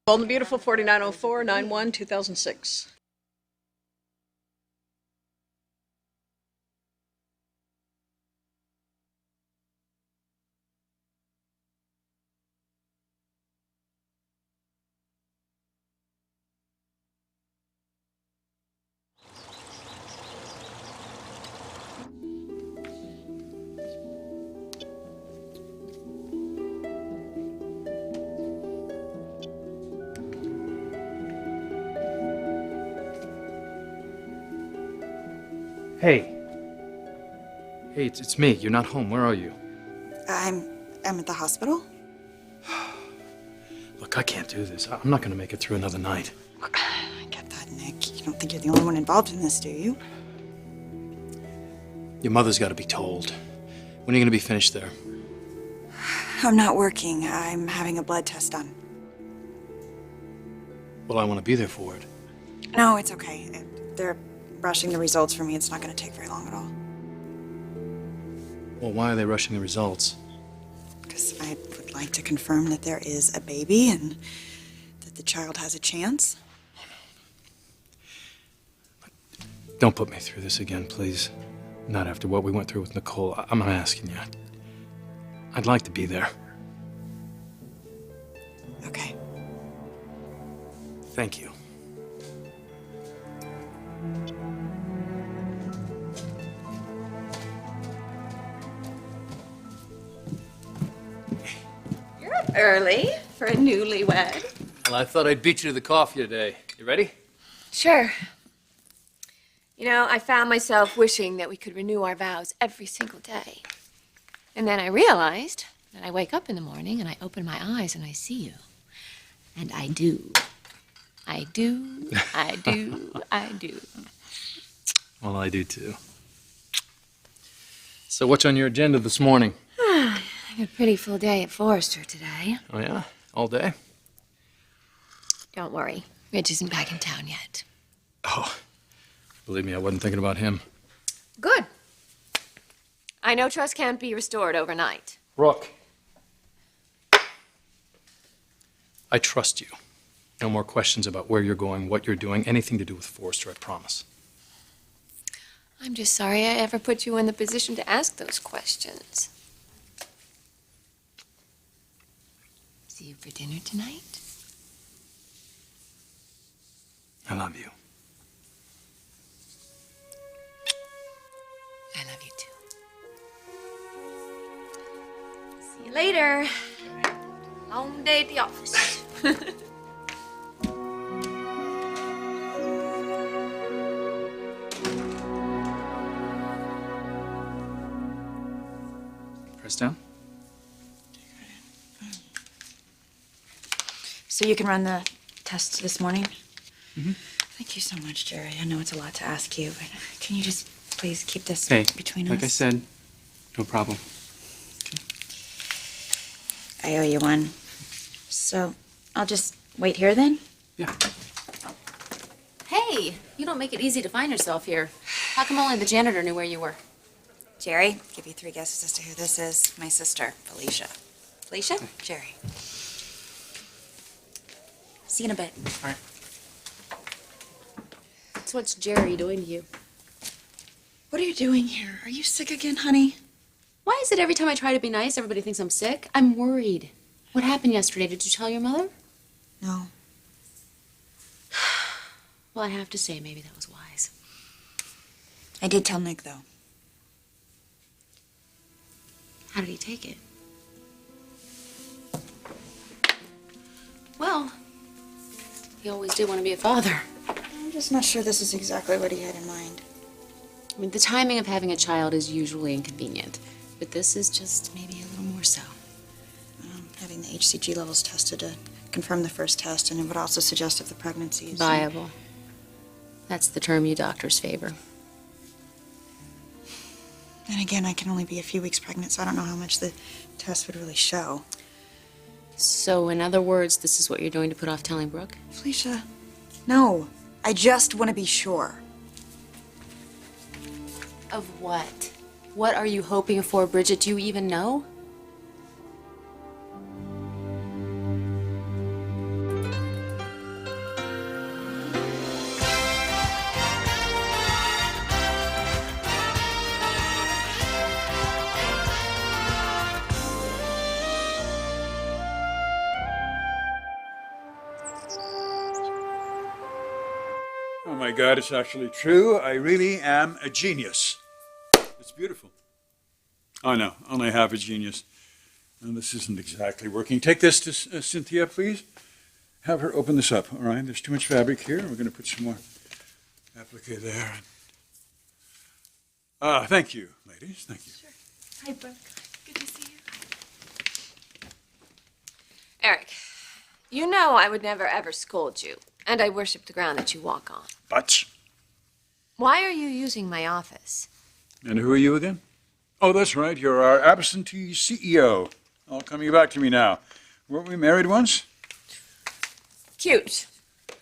On the beautiful 4904-91-2006. Hey. Hey, it's me. You're not home. Where are you? I'm at the hospital. Look, I can't do this. I'm not gonna make it through another night. I get that, Nick. You don't think you're the only one involved in this, do you? Your mother's gotta be told. When are you gonna be finished there? I'm not working. I'm having a blood test done. Well, I want to be there for it. No, it's okay. They're rushing the results for me. It's not going to take very long at all. Well, why are they rushing the results? Because I would like to confirm that there is a baby and that the child has a chance. Don't put me through this again, please. Not after what we went through with Nicole. I'm not asking you. I'd like to be there. Okay. Thank you. You're up early for a newlywed. Well, I thought I'd beat you to the coffee today. You ready? Sure. You know, I found myself wishing that we could renew our vows every single day. And then I realized that I wake up in the morning and I open my eyes and I see you. And I do. I do. I do. I do. Well, I do too. So what's on your agenda this morning? I had a pretty full day at Forrester today. Oh, yeah? All day? Don't worry, Rich isn't back in town yet. Oh, believe me, I wasn't thinking about him. Good. I know trust can't be restored overnight. Brooke. I trust you. No more questions about where you're going, what you're doing, anything to do with Forrester, I promise. I'm just sorry I ever put you in the position to ask those questions. See you for dinner tonight? I love you. I love you too. See you later. Long day at the office. Press down. So you can run the test this morning? Mm-hmm. Thank you so much, Jerry. I know it's a lot to ask you, but can you just please keep this between us? Like I said, no problem. I owe you one. So I'll just wait here then? Yeah. Hey, you don't make it easy to find yourself here. How come only the janitor knew where you were? Jerry, give you 3 guesses as to who this is. My sister, Felicia. Felicia? Jerry. See you in a bit. All right. So what's Jerry doing to you? What are you doing here? Are you sick again, honey? Why is it every time I try to be nice, everybody thinks I'm sick? I'm worried. What happened yesterday? Did you tell your mother? No. Well, I have to say, maybe that was wise. I did tell Nick, though. How did he take it? Well, he always did want to be a father. I'm just not sure this is exactly what he had in mind. I mean, the timing of having a child is usually inconvenient, but this is just maybe a little more so. Having the HCG levels tested to confirm the first test, and it would also suggest if the pregnancy is Viable. That's the term you doctors favor. And again, I can only be a few weeks pregnant, so I don't know how much the test would really show. So, in other words, this is what you're doing to put off telling Brooke? Felicia, no. I just want to be sure. Of what? What are you hoping for, Bridget? Do you even know? my God, it's actually true. I really am a genius. It's beautiful. Oh, no, only half a genius. No, this isn't exactly working. Take this to Cynthia, please. Have her open this up, all right? There's too much fabric here. We're going to put some more applique there. Thank you, ladies. Thank you. Sure. Hi, Brooke. Good to see you. Eric, you know I would never ever scold you, and I worship the ground that you walk on. But? Why are you using my office? And who are you again? Oh, that's right. You're our absentee CEO. All coming back to me now. Weren't we married once? Cute.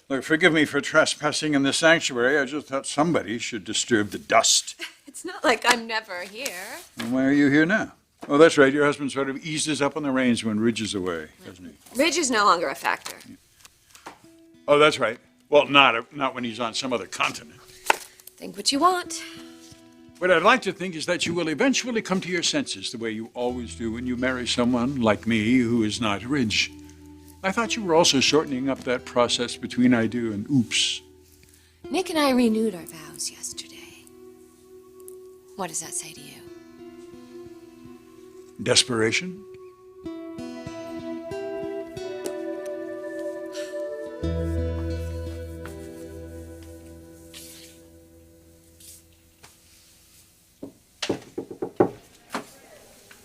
Look, forgive me for trespassing in the sanctuary. I just thought somebody should disturb the dust. It's not like I'm never here. And why are you here now? Oh, that's right. Your husband sort of eases up on the reins when Ridge is away, doesn't he? Ridge is no longer a factor. Oh, that's right. Well, not when he's on some other continent. Think what you want. What I'd like to think is that you will eventually come to your senses the way you always do when you marry someone like me who is not Ridge. I thought you were also shortening up that process between I do and oops. Nick and I renewed our vows yesterday. What does that say to you? Desperation?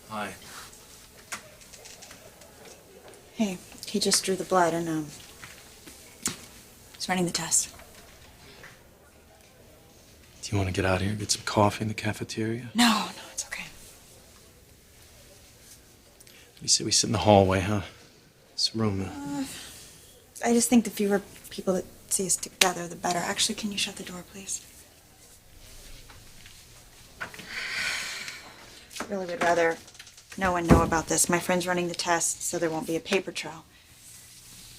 Hi. Hey, he just drew the blood and, he's running the test. Do you want to get out of here, get some coffee in the cafeteria? No, it's okay. You say we sit in the hallway, huh? This room. I just think the fewer people that see us together, the better. Actually, can you shut the door, please? Really would rather no one know about this. My friend's running the test, so there won't be a paper trail.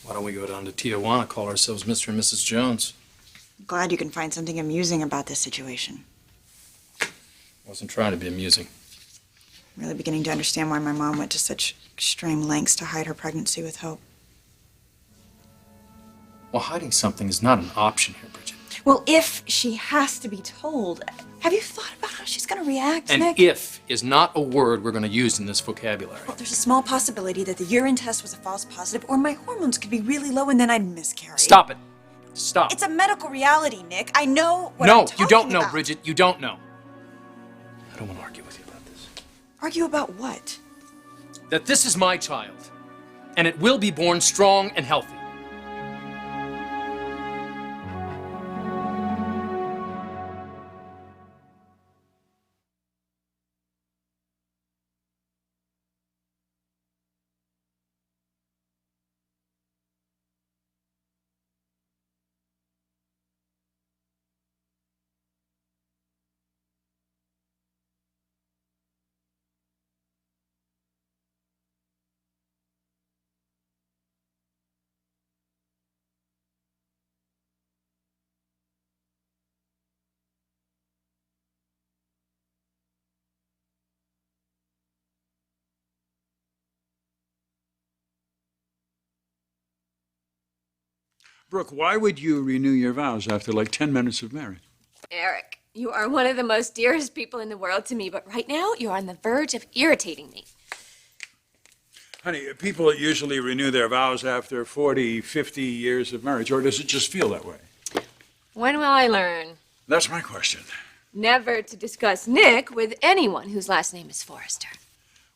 Why don't we go down to Tijuana, call ourselves Mr. and Mrs. Jones? I'm glad you can find something amusing about this situation. Wasn't trying to be amusing. I'm really beginning to understand why my mom went to such extreme lengths to hide her pregnancy with Hope. Well, hiding something is not an option here, Bridget. Well, if she has to be told, have you thought about how she's going to react, And Nick? if is not a word we're going to use in this vocabulary. Well, there's a small possibility that the urine test was a false positive, or my hormones could be really low and then I'd miscarry. Stop it. Stop. It's a medical reality, Nick. I know what No, I'm talking you don't know, about. Bridget. You don't know. I don't want to argue with you about this. Argue about what? That this is my child, and it will be born strong and healthy. Brooke, why would you renew your vows after like 10 minutes of marriage? Eric, you are one of the most dearest people in the world to me, but right now you're on the verge of irritating me. Honey, people usually renew their vows after 40, 50 years of marriage, or does it just feel that way? When will I learn? That's my question. Never to discuss Nick with anyone whose last name is Forrester.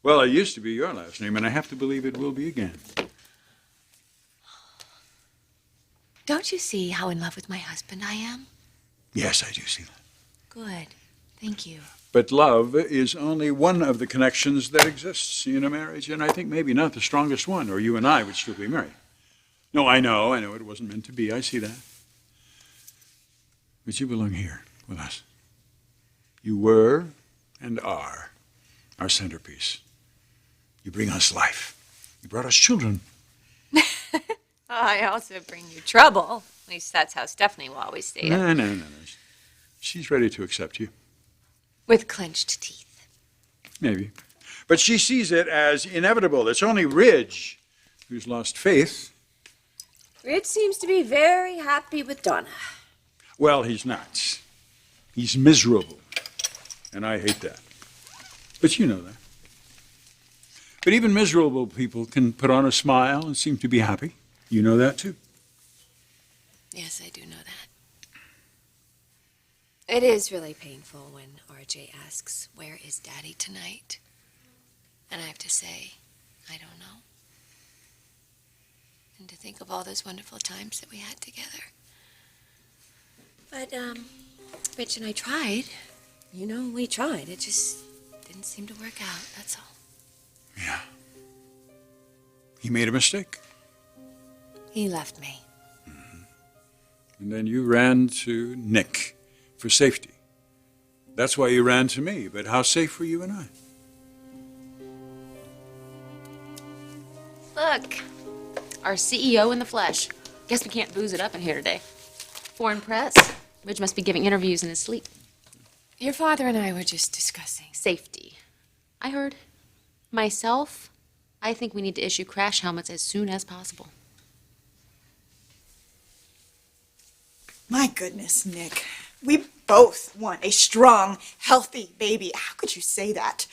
Well, it used to be your last name, and I have to believe it will be again. Don't you see how in love with my husband I am? Yes, I do see that. Good. Thank you. But love is only one of the connections that exists in a marriage, and I think maybe not the strongest one, or you and I would still be married. No, I know it wasn't meant to be. I see that. But you belong here with us. You were and are our centerpiece. You bring us life. You brought us children. I also bring you trouble. At least that's how Stephanie will always see it. No. She's ready to accept you. With clenched teeth. Maybe. But she sees it as inevitable. It's only Ridge who's lost faith. Ridge seems to be very happy with Donna. Well, he's not. He's miserable. And I hate that. But you know that. But even miserable people can put on a smile and seem to be happy. You know that too. Yes, I do know that. It is really painful when RJ asks, "Where is Daddy tonight?" And I have to say, I don't know. And to think of all those wonderful times that we had together. But, Rich and I tried. You know, we tried. It just didn't seem to work out, that's all. Yeah. He made a mistake. He left me. And then you ran to Nick for safety. That's why you ran to me. But how safe were you and I? Look, our CEO in the flesh. Guess we can't booze it up in here today. Foreign press. Ridge must be giving interviews in his sleep. Your father and I were just discussing. Safety. I heard. Myself, I think we need to issue crash helmets as soon as possible. My goodness, Nick. We both want a strong, healthy baby. How could you say that?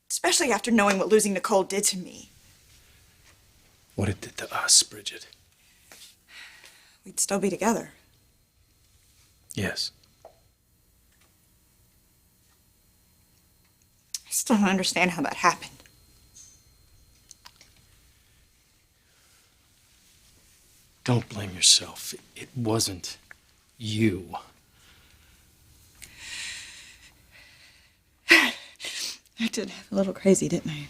Especially after knowing what losing Nicole did to me. What it did to us, Bridget. We'd still be together. Yes. I still don't understand how that happened. Don't blame yourself. It wasn't you. I did have a little crazy, didn't I?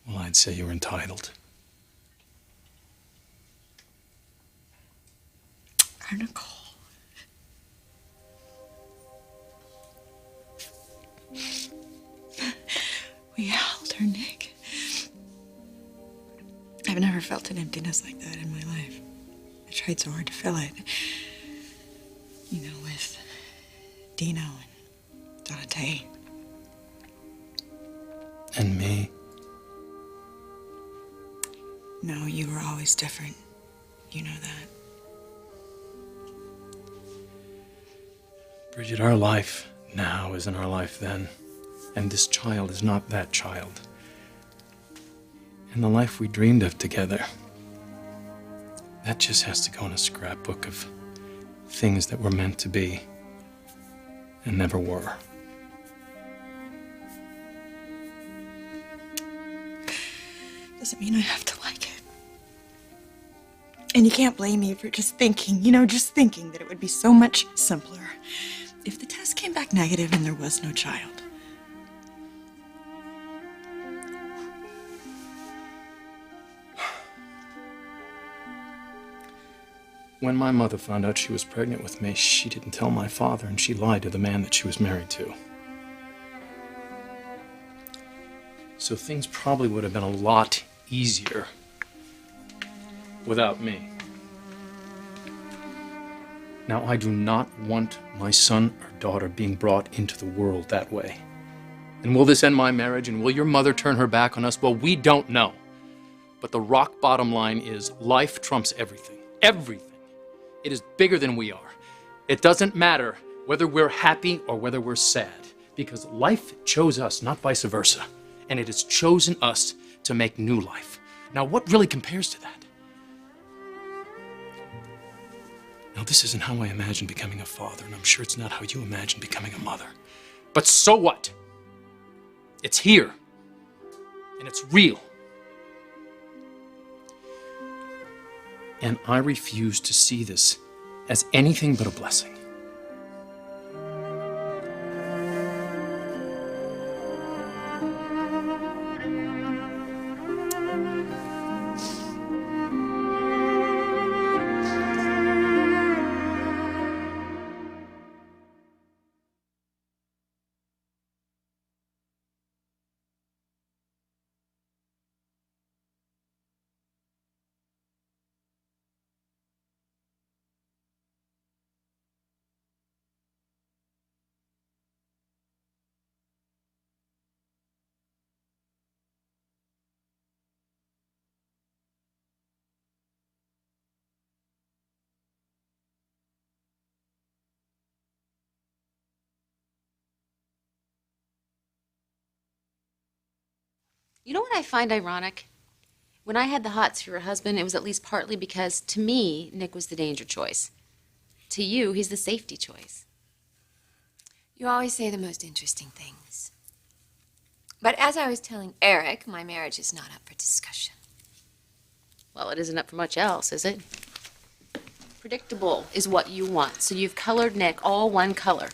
Well, I'd say you were entitled. Our Nicole. We held her, Nick. I've never felt an emptiness like that in my life. I tried so hard to fill it. You know, with Dino and Dante. And me. No, you were always different. You know that. Bridget, our life now isn't our life then. And this child is not that child. And the life we dreamed of together, that just has to go in a scrapbook of things that were meant to be and never were. Doesn't mean I have to like it. And you can't blame me for just thinking, just thinking that it would be so much simpler if the test came back negative and there was no child. When my mother found out she was pregnant with me, she didn't tell my father, and she lied to the man that she was married to. So things probably would have been a lot easier without me. Now, I do not want my son or daughter being brought into the world that way. And will this end my marriage, and will your mother turn her back on us? Well, we don't know. But the rock bottom line is life trumps everything. Everything. It is bigger than we are. It doesn't matter whether we're happy or whether we're sad, because life chose us, not vice versa. And it has chosen us to make new life. Now, what really compares to that? Now, this isn't how I imagine becoming a father, and I'm sure it's not how you imagine becoming a mother. But so what? It's here. And it's real. And I refuse to see this as anything but a blessing. You know what I find ironic? When I had the hots for your husband, it was at least partly because, to me, Nick was the danger choice. To you, he's the safety choice. You always say the most interesting things. But as I was telling Eric, my marriage is not up for discussion. Well, it isn't up for much else, is it? Predictable is what you want, so you've colored Nick all one color.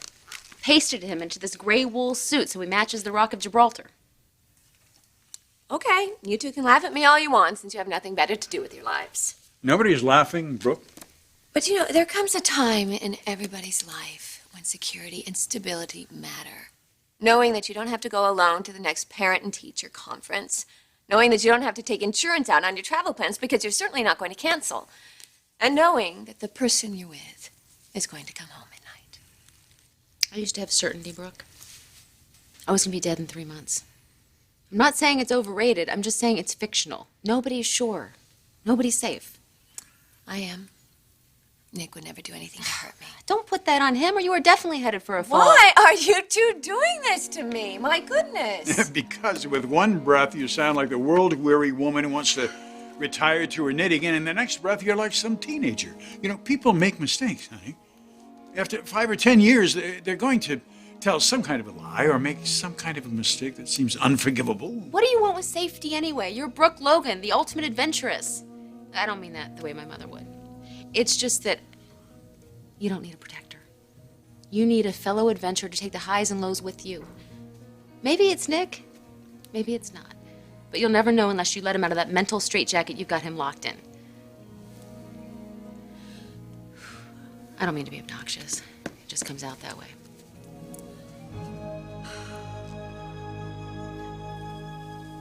Pasted him into this gray wool suit so he matches the Rock of Gibraltar. Okay, you two can laugh at me all you want since you have nothing better to do with your lives. Nobody's laughing, Brooke. But you know, there comes a time in everybody's life when security and stability matter. Knowing that you don't have to go alone to the next parent and teacher conference. Knowing that you don't have to take insurance out on your travel plans because you're certainly not going to cancel. And knowing that the person you're with is going to come home at night. I used to have certainty, Brooke. I was going to be dead in 3 months. I'm not saying it's overrated. I'm just saying it's fictional. Nobody's sure. Nobody's safe. I am. Nick would never do anything to hurt me. Don't put that on him or you are definitely headed for a fall. Why are you two doing this to me? My goodness. Because with one breath you sound like the world-weary woman who wants to retire to her knitting, and in the next breath you're like some teenager. You know, people make mistakes, honey. After 5 or 10 years, they're going to tell some kind of a lie or make some kind of a mistake that seems unforgivable. What do you want with safety anyway? You're Brooke Logan, the ultimate adventuress. I don't mean that the way my mother would. It's just that you don't need a protector. You need a fellow adventurer to take the highs and lows with you. Maybe it's Nick, maybe it's not. But you'll never know unless you let him out of that mental straitjacket you've got him locked in. I don't mean to be obnoxious. It just comes out that way.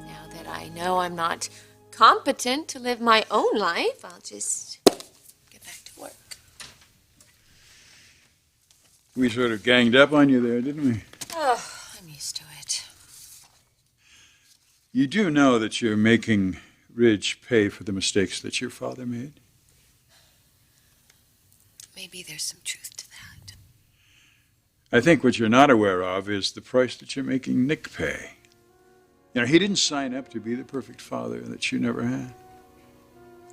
Now that I know I'm not competent to live my own life, I'll just get back to work. We sort of ganged up on you there, didn't we? Oh, I'm used to it. You do know that you're making Ridge pay for the mistakes that your father made? Maybe there's some truth to that. I think what you're not aware of is the price that you're making Nick pay. You know, he didn't sign up to be the perfect father that you never had.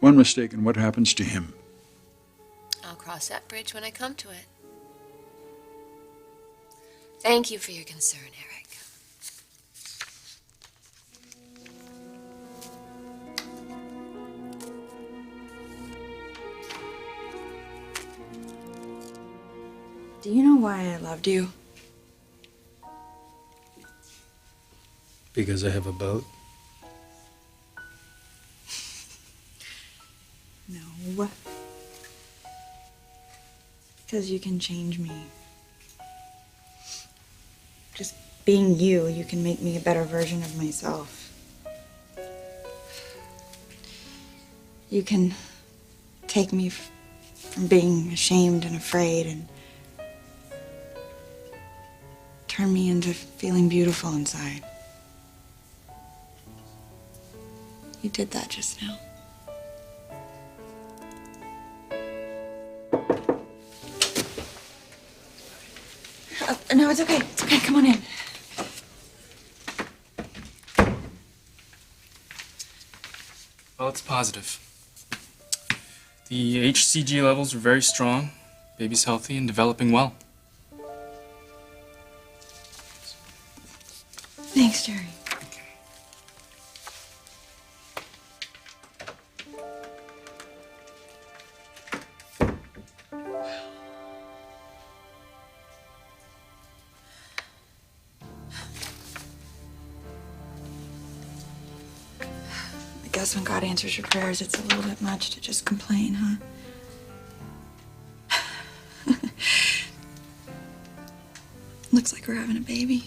One mistake and what happens to him? I'll cross that bridge when I come to it. Thank you for your concern, Eric. Do you know why I loved you? Because I have a boat? No. Because you can change me. Just being you, you can make me a better version of myself. You can take me from being ashamed and afraid and turn me into feeling beautiful inside. You did that just now. No, it's okay. It's okay. Come on in. Well, it's positive. The HCG levels are very strong. Baby's healthy and developing well. Thanks, Jerry. I guess when God answers your prayers, it's a little bit much to just complain, huh? Looks like we're having a baby.